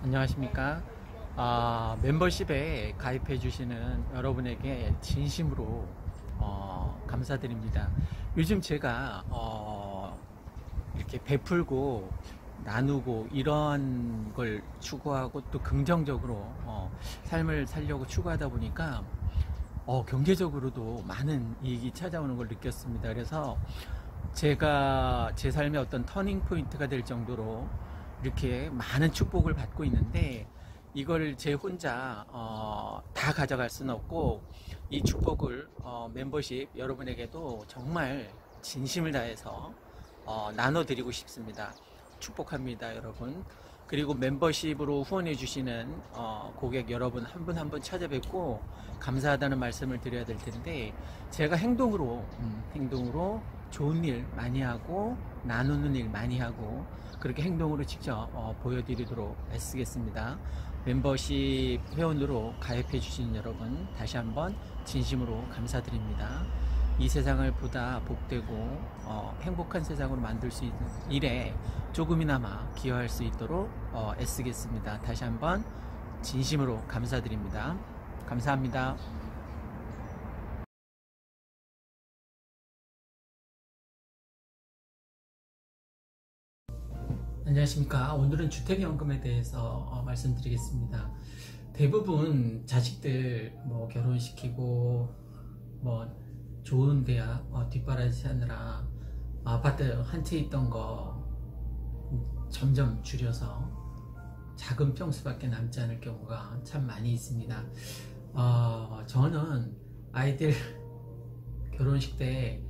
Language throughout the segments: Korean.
안녕하십니까. 멤버십에 가입해 주시는 여러분에게 진심으로 감사드립니다. 요즘 제가 이렇게 베풀고 나누고 이런 걸 추구하고 또 긍정적으로 삶을 살려고 추구하다 보니까 경제적으로도 많은 이익이 찾아오는 걸 느꼈습니다. 그래서 제가 제 삶의 어떤 터닝 포인트가 될 정도로 이렇게 많은 축복을 받고 있는데, 이걸 제 혼자 다 가져갈 수는 없고, 이 축복을 멤버십 여러분에게도 정말 진심을 다해서 나눠드리고 싶습니다. 축복합니다, 여러분. 그리고 멤버십으로 후원해 주시는 고객 여러분 한 분 한 분 찾아뵙고 감사하다는 말씀을 드려야 될 텐데, 제가 행동으로 좋은 일 많이 하고 나누는 일 많이 하고 그렇게 행동으로 직접 보여드리도록 애쓰겠습니다. 멤버십 회원으로 가입해 주신 여러분 다시 한번 진심으로 감사드립니다. 이 세상을 보다 복되고 행복한 세상으로 만들 수 있는 일에 조금이나마 기여할 수 있도록 애쓰겠습니다. 다시 한번 진심으로 감사드립니다. 감사합니다. 안녕하십니까. 오늘은 주택연금에 대해서 말씀드리겠습니다. 대부분 자식들 결혼시키고 좋은 대학 뒷바라지 하느라 아파트 한 채 있던 거 점점 줄여서 작은 평수밖에 남지 않을 경우가 참 많이 있습니다. 저는 아이들 결혼식 때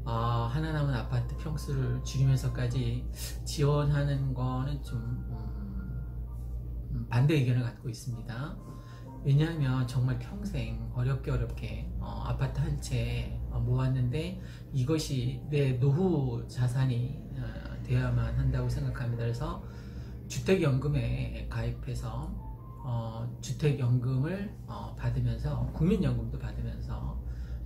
하나 남은 아파트 평수를 줄이면서까지 지원하는 거는 좀 반대 의견을 갖고 있습니다. 왜냐하면 정말 평생 어렵게 아파트 한 채 모았는데 이것이 내 노후 자산이 되어야만 한다고 생각합니다. 그래서 주택연금에 가입해서 주택연금을 받으면서 국민연금도 받으면서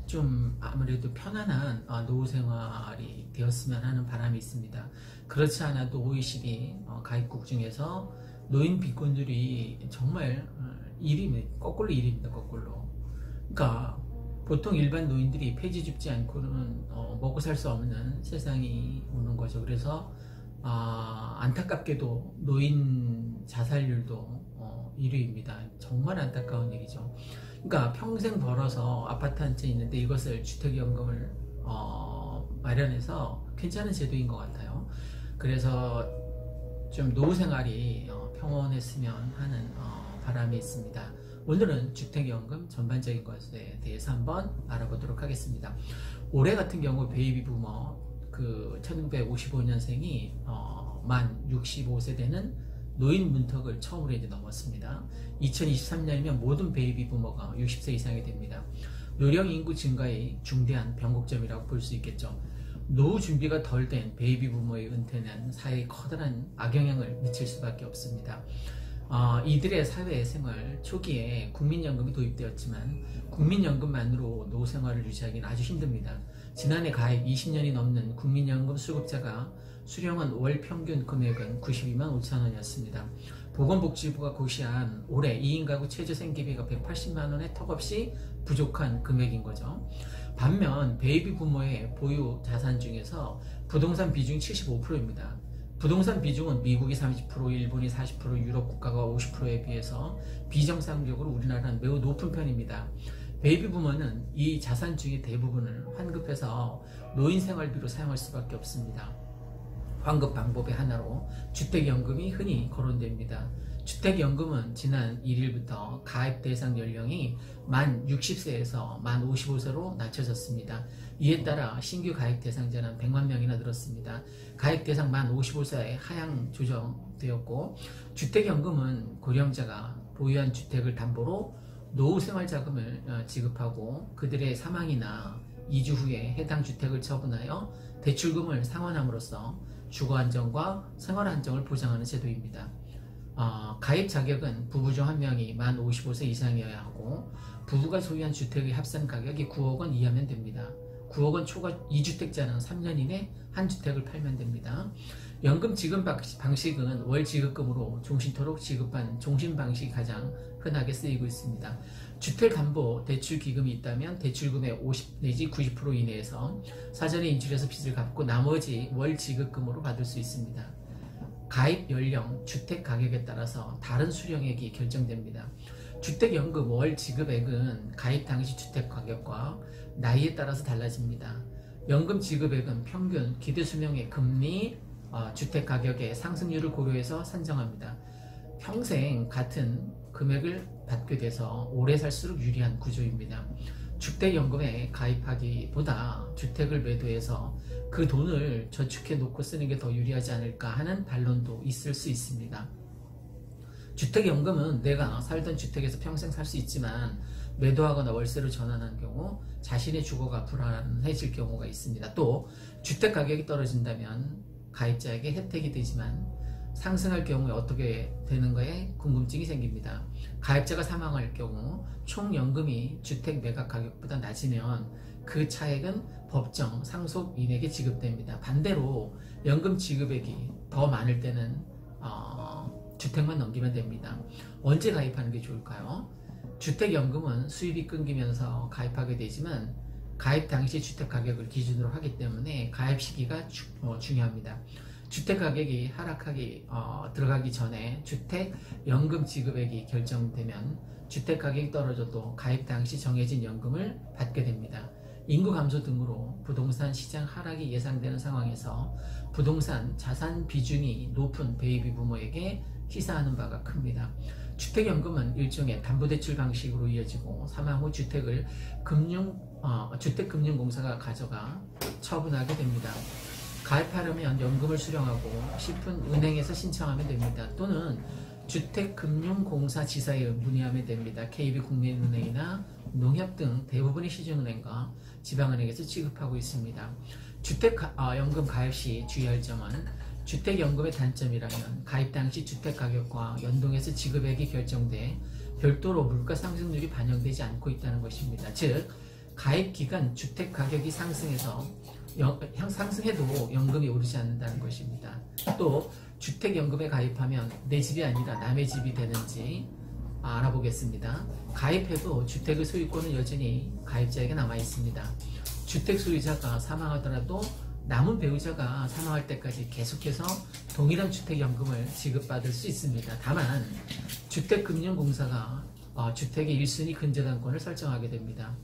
좀 아무래도 편안한 노후 생활이 되었으면 하는 바람이 있습니다. 그렇지 않아도 OECD 가입국 중에서 노인 빈곤율이 정말 거꾸로 1위입니다. 거꾸로. 그러니까 보통 일반 노인들이 폐지 줍지 않고는 먹고 살 수 없는 세상이 오는 거죠. 그래서 안타깝게도 노인 자살률도 1위입니다. 정말 안타까운 일이죠. 그러니까 평생 벌어서 아파트 한 채 있는데 이것을 주택연금을 마련해서 괜찮은 제도인 것 같아요. 그래서 좀 노후 생활이 평온했으면 하는 바람이 있습니다. 오늘은 주택연금 전반적인 것에 대해서 한번 알아보도록 하겠습니다. 올해 같은 경우 베이비 부머 1955년생이 만 65세대는 노인 문턱을 처음으로 이제 넘었습니다. 2023년이면 모든 베이비 부머가 60세 이상이 됩니다. 노령 인구 증가의 중대한 변곡점이라고 볼 수 있겠죠. 노후 준비가 덜 된 베이비 부머의 은퇴는 사회에 커다란 악영향을 미칠 수밖에 없습니다. 이들의 사회생활 초기에 국민연금이 도입되었지만 국민연금만으로 노후 생활을 유지하기는 아주 힘듭니다. 지난해 가입 20년이 넘는 국민연금 수급자가 수령한 월 평균 금액은 92만 5천 원이었습니다. 보건복지부가 고시한 올해 2인 가구 최저생계비가 180만 원에 턱없이 부족한 금액인 거죠. 반면 베이비 부모의 보유 자산 중에서 부동산 비중이 75%입니다. 부동산 비중은 미국이 30%, 일본이 40%, 유럽 국가가 50%에 비해서 비정상적으로 우리나라는 매우 높은 편입니다. 베이비 부모는 이 자산 중의 대부분을 환급해서 노인 생활비로 사용할 수밖에 없습니다. 환급 방법의 하나로 주택연금이 흔히 거론됩니다. 주택연금은 지난 1일부터 가입 대상 연령이 만 60세에서 만 55세로 낮춰졌습니다. 이에 따라 신규 가입 대상자는 100만 명이나 늘었습니다. 가입 대상 만 55세에 하향 조정되었고, 주택연금은 고령자가 보유한 주택을 담보로 노후생활자금을 지급하고 그들의 사망이나 이주 후에 해당 주택을 처분하여 대출금을 상환함으로써 주거안정과 생활안정을 보장하는 제도입니다. 가입 자격은 부부 중 한 명이 만 55세 이상이어야 하고 부부가 소유한 주택의 합산 가격이 9억 원 이하면 됩니다. 9억 원 초과 2주택자는 3년 이내 한 주택을 팔면 됩니다. 연금 지급 방식은 월 지급금으로 종신토록 지급하는 종신 방식이 가장 흔하게 쓰이고 있습니다. 주택담보대출기금이 있다면 대출금의 50 내지 90% 이내에서 사전에 인출해서 빚을 갚고 나머지 월 지급금으로 받을 수 있습니다. 가입 연령, 주택 가격에 따라서 다른 수령액이 결정됩니다. 주택연금 월 지급액은 가입 당시 주택 가격과 나이에 따라서 달라집니다. 연금 지급액은 평균 기대수명의 금리, 주택 가격의 상승률을 고려해서 산정합니다. 평생 같은 금액을 받게 돼서 오래 살수록 유리한 구조입니다. 주택연금에 가입하기보다 주택을 매도해서 그 돈을 저축해 놓고 쓰는 게 더 유리하지 않을까 하는 반론도 있을 수 있습니다. 주택연금은 내가 살던 주택에서 평생 살 수 있지만 매도하거나 월세로 전환한 경우 자신의 주거가 불안해질 경우가 있습니다. 또 주택가격이 떨어진다면 가입자에게 혜택이 되지만 상승할 경우에 어떻게 되는가에 궁금증이 생깁니다. 가입자가 사망할 경우 총 연금이 주택 매각 가격보다 낮으면 그 차액은 법정 상속인에게 지급됩니다. 반대로 연금 지급액이 더 많을 때는 주택만 넘기면 됩니다. 언제 가입하는 게 좋을까요? 주택연금은 수입이 끊기면서 가입하게 되지만 가입 당시 주택 가격을 기준으로 하기 때문에 가입 시기가 중요합니다. 주택 가격이 하락하기 들어가기 전에 주택연금 지급액이 결정되면 주택 가격이 떨어져도 가입 당시 정해진 연금을 받게 됩니다. 인구 감소 등으로 부동산 시장 하락이 예상되는 상황에서 부동산 자산 비중이 높은 베이비 부모에게 희사하는 바가 큽니다. 주택연금은 일종의 담보대출 방식으로 이어지고 사망 후 주택을 주택금융공사가 가져가 처분하게 됩니다. 가입하려면 연금을 수령하고 싶은 은행에서 신청하면 됩니다. 또는 주택금융공사 지사에 문의하면 됩니다. KB국민은행이나 농협 등 대부분의 시중은행과 지방은행에서 지급하고 있습니다. 주택연금 가입 시 주의할 점은 주택연금의 단점이라면 가입 당시 주택가격과 연동해서 지급액이 결정돼 별도로 물가 상승률이 반영되지 않고 있다는 것입니다. 즉 가입 기간 주택가격이 상승해도 연금이 오르지 않는다는 것입니다. 또 주택연금에 가입하면 내 집이 아니라 남의 집이 되는지 알아보겠습니다. 가입해도 주택의 소유권은 여전히 가입자에게 남아 있습니다. 주택 소유자가 사망하더라도 남은 배우자가 사망할 때까지 계속해서 동일한 주택연금을 지급받을 수 있습니다. 다만 주택금융공사가 주택의 1순위 근저당권을 설정하게 됩니다.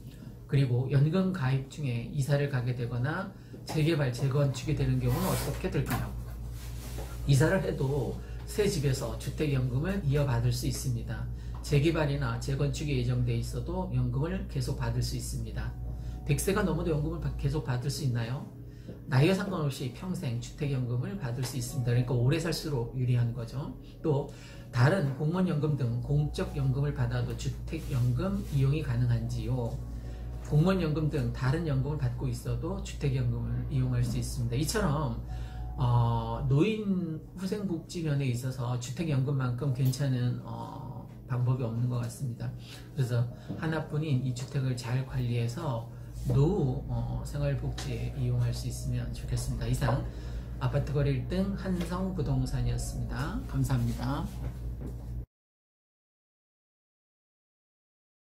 그리고 연금 가입 중에 이사를 가게 되거나 재개발, 재건축이 되는 경우는 어떻게 될까요? 이사를 해도 새 집에서 주택연금을 이어받을 수 있습니다. 재개발이나 재건축이 예정돼 있어도 연금을 계속 받을 수 있습니다. 100세가 넘어도 연금을 계속 받을 수 있나요? 나이와 상관없이 평생 주택연금을 받을 수 있습니다. 그러니까 오래 살수록 유리한 거죠. 또 다른 공무원연금 등 공적연금을 받아도 주택연금 이용이 가능한지요? 공무원연금 등 다른 연금을 받고 있어도 주택연금을 이용할 수 있습니다. 이처럼 노인 후생복지면에 있어서 주택연금만큼 괜찮은 방법이 없는 것 같습니다. 그래서 하나뿐인 이 주택을 잘 관리해서 노후 생활복지에 이용할 수 있으면 좋겠습니다. 이상 아파트거래 1등 한성부동산이었습니다. 감사합니다.